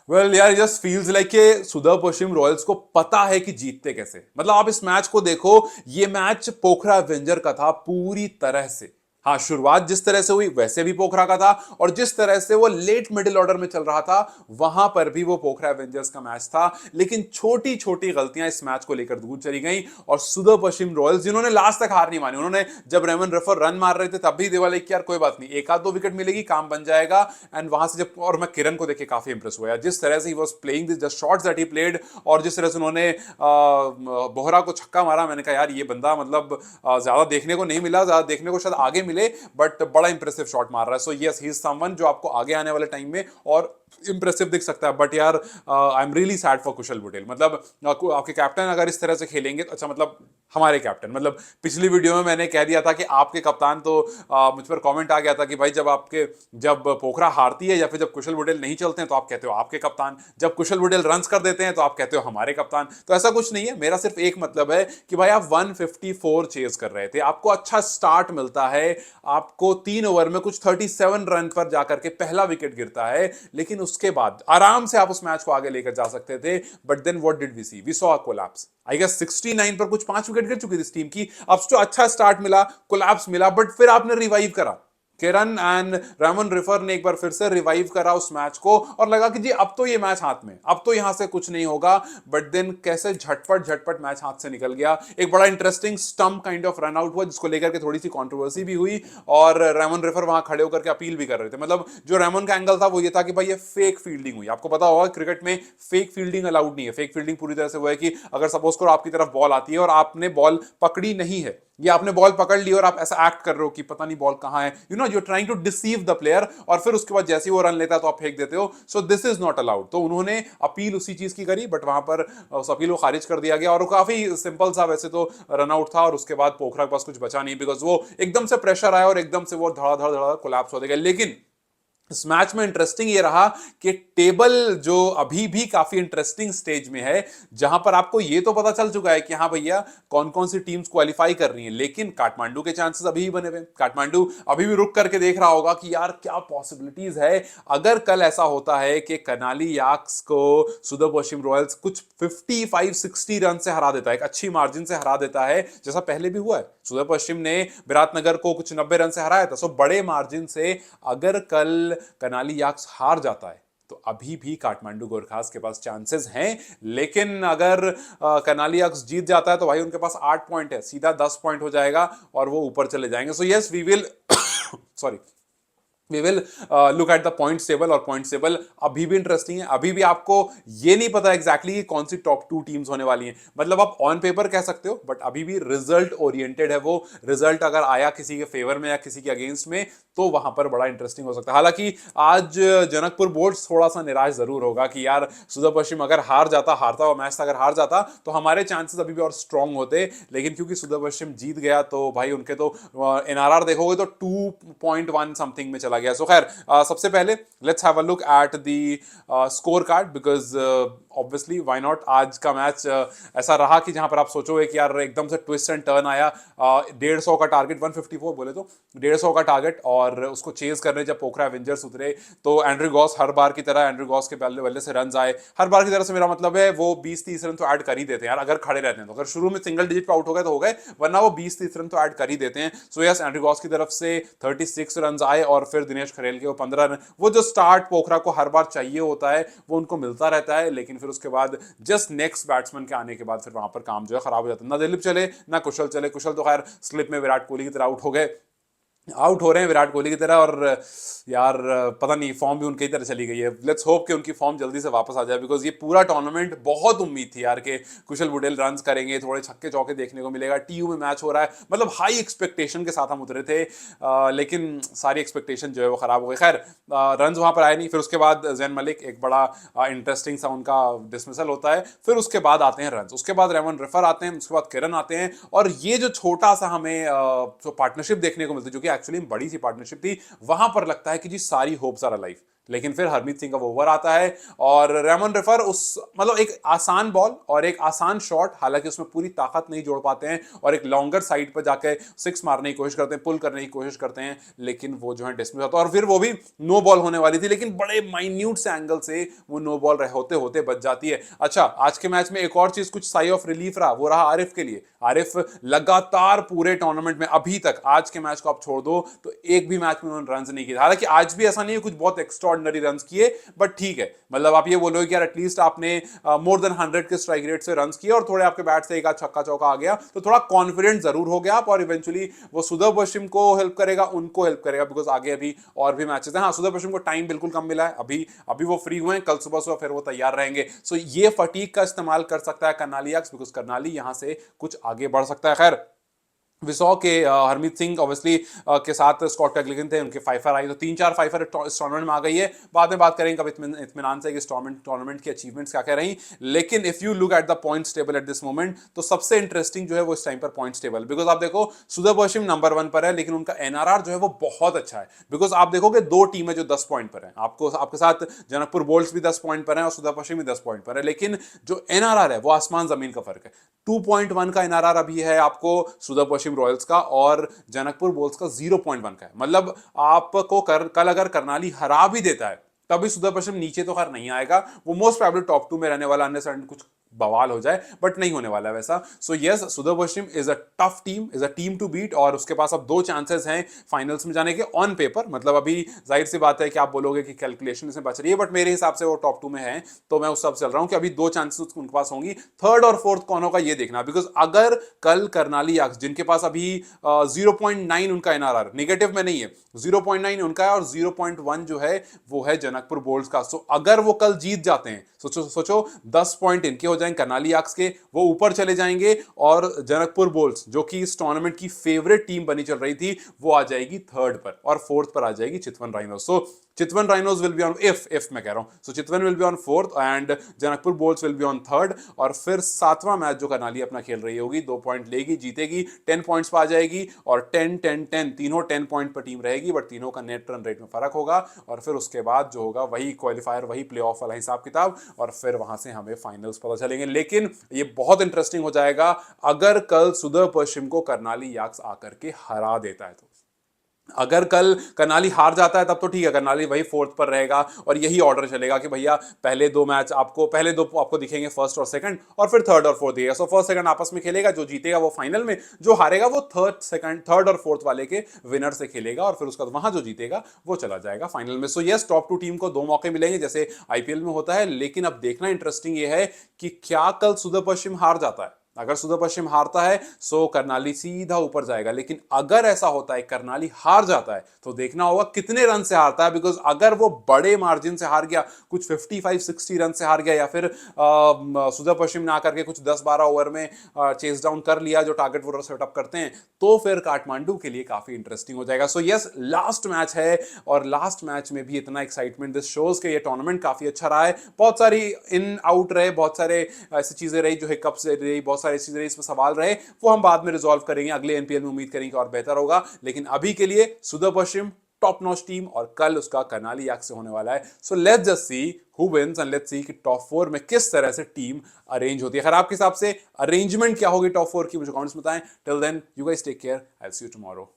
Well यार, just feels like के Sudarshan Royals को पता है कि जीतते कैसे। मतलब आप इस मैच को देखो, ये मैच पोखरा एवेंजर का था पूरी तरह से। हाँ, शुरुआत जिस तरह से हुई वैसे भी पोखरा का था, और जिस तरह से वो लेट मिडिल ऑर्डर में चल रहा था वहां पर भी वो पोखरा एवेंजर्स का मैच था। लेकिन छोटी छोटी गलतियां इस मैच को लेकर दूर चली गई, और सुदर्शन रॉयल्स जिन्होंने लास्ट तक हार नहीं मानी, उन्होंने जब रेमन रेफर रन मार रहे थे तब भी देवा लाइक यार कोई बात नहीं, एक आध दो विकेट मिलेगी, काम बन जाएगा। एंड वहां से जब, और मैं किरण को देख के काफी इंप्रेस हुआ यार, जिस तरह से he was playing this, the shots that he played, और जिस तरह से उन्होंने बोहरा को छक्का मारा, मैंने कहा यार ये बंदा मतलब ज्यादा देखने को नहीं मिला, ज्यादा देखने को शायद आगे मिले, बट बड़ा इंप्रेसिव शॉट मार रहा है। So yes, he is someone जो आपको आगे आने वाले टाइम में और इंप्रेसिव दिख सकता है। बट यार I am really sad for Kushal Patel. मतलब आपके कैप्टन अगर इस तरह से खेलेंगे तो अच्छा, मतलब हमारे कैप्टन, मतलब पिछली वीडियो में मैंने कह दिया था कि आपके कप्तान, तो मुझ पर कमेंट आ गया था कि भाई जब पोखरा हारती है या फिर जब कुशल पटेल नहीं चलते हैं तो आप कहते हो आपके कप्तान, जब कुशल पटेल रन्स कर देते हैं तो आप कहते हो हमारे कप्तान। तो ऐसा कुछ नहीं है, मेरा सिर्फ एक मतलब है कि भाई आप 154 चेज कर रहे थे, आपको अच्छा स्टार्ट मिलता है, आपको 3 ओवर में कुछ 37 रन पर जाकर के पहला विकेट गिरता है, लेकिन उसके बाद आराम से आप उस मैच को आगे लेकर जा सकते थे। But then what did we see? We saw a collapse. I guess 69 पर कुछ 5 विकेट गिर चुकी थी इस टीम की। अब तो अच्छा स्टार्ट मिला, कोलैप्स मिला, बट फिर आपने रिवाइव करा। किरण एंड रेमन रिफर ने एक बार फिर से रिवाइव करा उस मैच को, और लगा कि जी अब तो ये मैच हाथ में, अब तो यहां से कुछ नहीं होगा। बट देन कैसे झटपट झटपट मैच हाथ से निकल गया। एक बड़ा interesting stump kind of run out हुआ जिसको लेकर के थोड़ी सी कंट्रोवर्सी भी हुई, और रेमन रिफर वहां खड़े होकर के अपील भी कर रहे थे। मतलब जो रेमन का एंगल था वो ये था कि भाई ये फेक फील्डिंग हुई। आपको पता होगा क्रिकेट में फेक फील्डिंग अलाउड नहीं है। फेक फील्डिंग पूरी तरह से वो है कि अगर सपोज करो आपकी तरफ बॉल आती है और आपने बॉल पकड़ी नहीं है, या आपने बॉल पकड़ ली और आप ऐसा एक्ट कर रहे हो कि पता नहीं बॉल कहां है, you know you are trying to deceive the player, और फिर उसके बाद जैसे ही वो रन लेता है तो आप फेंक देते हो। So this is not allowed. तो उन्होंने अपील उसी चीज की करी, बट वहां पर उस अपील को खारिज कर दिया गया, और वो काफी सिंपल सा वैसे तो रन आउट था। और उसके बाद पोखरा के पास कुछ बचा नहीं, बिकॉज वो एकदम से प्रेशर आया और एकदम से वो धड़ाधड़ धड़ा कोलैप्स हो गया। लेकिन इस मैच में इंटरेस्टिंग ये रहा कि टेबल जो अभी भी काफी इंटरेस्टिंग स्टेज में है, जहां पर आपको ये तो पता चल चुका है कि हाँ भैया कौन कौन सी टीम्स क्वालिफाई कर रही हैं, लेकिन काठमांडू के चांसेस अभी भी बने हुए। काठमांडू अभी भी रुक करके देख रहा होगा कि यार क्या पॉसिबिलिटीज है। अगर कल ऐसा होता है कि कनाली याक्स को सुदर्शन रॉयल्स कुछ 55-60 रन से हरा देता है, एक अच्छी मार्जिन से हरा देता है, जैसा पहले भी हुआ है, सुदर्शन ने विराटनगर को कुछ 90 रन से हराया था, सो बड़े मार्जिन से अगर कल कनाली याक्स हार जाता है तो अभी भी काठमांडू गोरखास के पास चांसेस हैं। लेकिन अगर कनाली याक्स जीत जाता है तो भाई उनके पास 8 पॉइंट है, सीधा 10 पॉइंट हो जाएगा और वो ऊपर चले जाएंगे। So yes, we will sorry, we will look at the point table, और पॉइंट टेबल अभी भी इंटरेस्टिंग है। अभी भी आपको ये नहीं पता एग्जैक्टली कि कौन सी टॉप 2 टीम्स होने वाली हैं। मतलब आप ऑन पेपर कह सकते हो, बट अभी भी रिजल्ट ओरिएंटेड है। वो रिजल्ट अगर आया किसी के फेवर में या किसी के अगेंस्ट में तो वहां पर बड़ा इंटरेस्टिंग हो सकता है। हालांकि आज जनकपुर बोर्ड्स थोड़ा सा निराश जरूर होगा कि यार सुदर्शन अगर हारता हुआ मैच अगर हार जाता तो हमारे चांसेस अभी भी और स्ट्रांग होते। लेकिन क्योंकि सुदर्शन जीत गया तो भाई उनके तो एनआरआर देखोगे तो 2.1 समथिंग में चला गया। सो खैर, सबसे पहले let's have a look at the score card, because obviously why not. आज का मैच ऐसा रहा कि जहां पर आप सोचोगे कि यार एकदम से ट्विस्ट एंड टर्न आया। 150 का टारगेट, 154 बोले तो 150 का टारगेट, और उसको चेज करने जब पोखरा एवेंजर्स उतरे तो एंड्रयू गॉस हर बार की तरह, एंड्रयू गॉस के बल्ले से रन आए हर बार की तरह से। मेरा मतलब है वो 20-30 रन तो ऐड कर ही देते हैं यार, अगर खड़े रहते हैं तो। अगर शुरू में सिंगल डिजिट पे आउट हो गए तो हो गए, वरना वो 20-30 रन तो ऐड कर ही देते हैं। सो यस, एंड्रयू गॉस की तरफ से 36 रन आए, और फिर दिनेश खरेल के वो 15 रन। वो जो स्टार्ट पोखरा को हर बार चाहिए होता है वो उनको मिलता रहता है, लेकिन फिर उसके बाद जस्ट नेक्स्ट बैट्समैन के आने के बाद फिर वहां पर काम जो है खराब हो जाता है। ना दिलीप चले ना कुशल चले। कुशल तो खैर स्लिप में विराट कोहली की तरह आउट हो रहे हैं विराट कोहली की तरह, और यार पता नहीं फॉर्म भी उनकी तरह चली गई है। लेट्स होप कि उनकी फॉर्म जल्दी से वापस आ जाए, बिकॉज ये पूरा टूर्नामेंट बहुत उम्मीद थी यार कि कुशल पटेल रन करेंगे, थोड़े छक्के चौके देखने को मिलेगा, टीयू में मैच हो रहा है, मतलब हाई एक्सपेक्टेशन के साथ हम उतरे थे। लेकिन सारी एक्सपेक्टेशन जो है वो खराब हो गई। खैर, रन वहां पर आए नहीं। फिर उसके बाद जैन मलिक, एक बड़ा इंटरेस्टिंग सा उनका डिसमिसल होता है। फिर उसके बाद आते हैं रन, उसके बाद रेमन रिफर आते हैं, उसके बाद किरण आते हैं, और ये जो छोटा सा हमें जो पार्टनरशिप देखने को मिलती है, जो कि एक्चुअली बड़ी सी पार्टनरशिप थी, वहां पर लगता है कि जी सारी होप्स आर अलाइव। लेकिन फिर हरमीत सिंह का वो ओवर आता है और रेमन रेफर उस मतलब एक आसान बॉल और एक आसान शॉट, हालांकि उसमें पूरी ताकत नहीं जोड़ पाते हैं और एक लॉन्गर साइड पर जाकर सिक्स मारने की कोशिश करते हैं, पुल करने की कोशिश करते हैं, लेकिन वो जो है डिसमिस होता है और फिर वो भी नो बॉल होने वाली थी, लेकिन बड़े माइन्यूट से एंगल से वो नो बॉल होते होते बच जाती है। अच्छा, आज के मैच में एक और चीज कुछ साई ऑफ रिलीफ रहा, वो रहा आरिफ के लिए। आरिफ लगातार पूरे टूर्नामेंट में अभी तक, आज के मैच को आप छोड़ दो तो एक भी मैच में उन्होंने रन नहीं किए। हालांकि आज भी ऐसा नहीं है कुछ बहुत एक्स्ट्रॉर्डिनरी रन किए, बट ठीक है, मतलब आप ये बोलोगे कि यार एटलीस्ट आपने मोर देन 100 के स्ट्राइक रेट से रन किए और थोड़े आपके बैट से एक आध छक्का चौका आ गया, तो थोड़ा कॉन्फिडेंट जरूर हो गया आप, और इवेंचुअली वो सुदर्भ पश्चिम को हेल्प करेगा, उनको हेल्प करेगा, बिकॉज आगे अभी और भी मैचेस हैं। हाँ, सुदर्भ पश्चिम को टाइम बिल्कुल कम मिला है, अभी अभी वो फ्री हुए हैं, कल सुबह सुबह फिर वो तैयार रहेंगे। सो ये फटीक का इस्तेमाल कर सकता है कर्नाली एक्स, बिकॉज कर्नाली यहां से कुछ आगे बढ़ सकता है। खैर, विसॉ के हरमीत सिंह ऑब्वियसली के साथ स्कॉट मैकलेगन थे, उनके फाइफर आई, तो 3-4 फाइफर इस टूर्नामेंट में आ गई है। बाद में बात करेंगे कब इत्मीनान से कि टूर्नामेंट की अचीवमेंट्स क्या क्या रही। लेकिन if you look at the points table at this moment, तो सबसे इंटरेस्टिंग जो है वो इस टाइम पर पॉइंट्स टेबल, बिकॉज आप देखो सुदर्भ पश्चिम नंबर 1 पर है, लेकिन उनका एनआरआर जो है वो बहुत अच्छा है। बिकॉज आप देखोगे दो टीमें जो 10 पॉइंट पर है, आपको आपके साथ जनकपुर बोल्ट्स भी 10 पॉइंट पर है और सुदर्भ पश्चिम भी 10 पॉइंट पर है, लेकिन जो एनआरआर है वो आसमान जमीन का फर्क है। 2.1 का एनआरआर अभी है आपको सुदर्भ पश्चिम रॉयल्स का, और जनकपुर बोल्ट्स का 0.1 का है। मतलब आपको कल अगर करनाली हरा भी देता है तभी सुदर्भ पश्चिम नीचे तो खैर नहीं आएगा, वो मोस्ट प्रोबेबली टॉप 2 में रहने वाला, अन्य सडन कुछ बवाल हो जाए, बट नहीं होने वाला है वैसा। So yes, Sudurpaschim is a tough team, is a team to beat, और उसके पास अब 2 चांसेस हैं फाइनल्स में जाने के ऑन पेपर। मतलब अभी जाहिर सी बात है कि आप बोलोगे कि कैलकुलेशन इसमें बच रही है, बट मेरे हिसाब से वो टॉप 2 में है, तो मैं उस सब चल रहा हूं कि अभी 2 चांसेस उनके पास होंगी। थर्ड और फोर्थ कौन होगा ये देखना, बिकॉज अगर कल करनाली एक्स, जिनके पास अभी 0.9 उनका एनआरआर, नेगेटिव में नहीं है, 0.9 उनका है और 0.1 जो है वो है जनकपुर बोल्ट्स का। सो अगर वो कल जीत जाते हैं, सोचो सोचो 10 पॉइंट इनके हो जाएंगे कर्नाली एक्स के, वो ऊपर चले जाएंगे, और जनकपुर बोल्ट्स जो कि इस टूर्नामेंट की फेवरेट टीम बनी चल रही थी, वो आ जाएगी थर्ड पर, और फोर्थ पर आ जाएगी Chitwan Rhinos. So Chitwan Rhinos will be on, if मैं कह रहा हूं, so Chitwan will be on fourth and Janakpur Bolts will be on third. और फिर 7वां मैच जो कर्नाली अपना खेल रही होगी, 2 पॉइंट लेगी, जीतेगी, 10 पॉइंट्स पर आ जाएगी, और 10-10-10 तीनों 10 पॉइंट पर टीम रहेगी, बट तीनों का नेट रन रेट में फर्क होगा, और फिर उसके बाद जो होगा वही क्वालिफायर, वही प्ले ऑफ वाला हिसाब किताब, और फिर वहां से हमें फाइनल्स पता चलेंगे। लेकिन ये बहुत इंटरेस्टिंग हो जाएगा अगर कल सुदर्भ पश्चिम को कर्नाली याक्स आकर के हरा देता है तो। अगर कल करनाली हार जाता है तब तो ठीक है, करनाली वही फोर्थ पर रहेगा, और यही ऑर्डर चलेगा कि भैया पहले 2 मैच आपको, पहले 2 आपको दिखेंगे फर्स्ट और सेकंड, और फिर थर्ड और फोर्थ दिखेगा। सो फर्स्ट सेकंड आपस में खेलेगा, जो जीतेगा वो फाइनल में, जो हारेगा वो थर्ड और फोर्थ वाले के विनर से खेलेगा, और फिर उसका वहां जो जीतेगा वो चला जाएगा फाइनल में। सो यस, टॉप 2 टीम को 2 मौके मिलेंगे जैसे आईपीएल में होता है, लेकिन अब देखना इंटरेस्टिंग ये है कि क्या कल सुदर्भ पश्चिम हार जाता है। अगर सुदर्भ पश्चिम हारता है सो करनाली सीधा ऊपर जाएगा, लेकिन अगर ऐसा होता है करनाली हार जाता है तो देखना होगा कितने रन से हारता है, बिकॉज अगर वो बड़े मार्जिन से हार गया, कुछ 55-60 रन से हार गया, या फिर सुदर्भ पश्चिम ने आकर के कुछ 10-12 ओवर में चेस डाउन कर लिया जो टारगेट वो सेटअप करते हैं, तो फिर काठमांडू के लिए काफी इंटरेस्टिंग हो जाएगा। सो यस, लास्ट मैच है, और लास्ट मैच में भी इतना एक्साइटमेंट, दिस शोज के ये टूर्नामेंट काफी अच्छा रहा है, बहुत सारी इन आउट रहे, बहुत सारे ऐसी चीजें रही जो हिकअप्स रही, बहुत सारी चीजें इसमें सवाल रहे, वो हम बाद में रिजॉल्व करेंगे, अगले एनपीएल में उम्मीद करेंगे और बेहतर होगा। लेकिन अभी के लिए Sudurpashchim top notch team, और कल उसका करनाली एक्स से होने वाला है। So let's just see who wins, and let's see कि टॉप 4 में किस तरह से टीम अरेंज होती है। खैर, आपके हिसाब से अरेंजमेंट क्या होगी टॉप 4 की, मुझे कमेंट्स में बताएं। Till then you guys take care, I will see you tomorrow.